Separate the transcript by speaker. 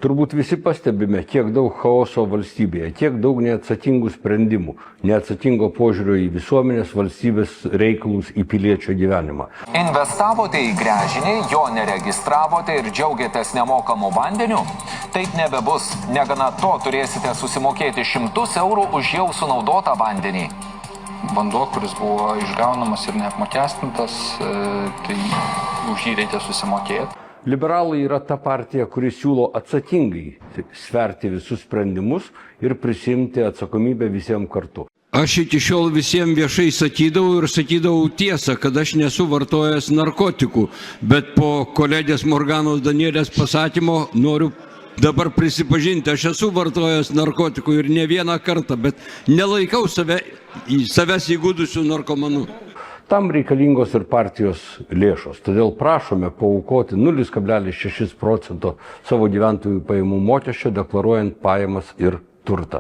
Speaker 1: Turbūt visi pastebime, kiek daug chaoso valstybėje, kiek daug neatsakingų sprendimų, neatsakingo požiūrio į visuomenės, valstybės reikalus, į piliečio gyvenimą.
Speaker 2: Investavote į gręžinį, jo neregistravote ir džiaugiatės nemokamu vandeniu? Taip nebebus. Negana to turėsite susimokėti 100 eurų už jau sunaudotą vandenį.
Speaker 3: Vanduo, kuris buvo išgaunamas ir neapmokestintas, tai už jį reikia susimokėti.
Speaker 1: Liberalai yra ta partija, kuri siūlo atsakingai sverti visus sprendimus ir prisimti atsakomybę visiems kartu.
Speaker 4: Aš iki šiol visiems viešai sakydavau tiesą, kad aš nesu vartojęs narkotikų, bet po kolegės Morganos Danielės pasakymo noriu dabar prisipažinti, aš esu vartojęs narkotikų ir ne vieną kartą, bet nelaikau savęs įgudusių narkomanų.
Speaker 1: Tam reikalingos ir partijos lėšos, todėl prašome paaukoti 0,6% savo gyventojų pajamų mokesčio, deklaruojant pajamas ir turtą.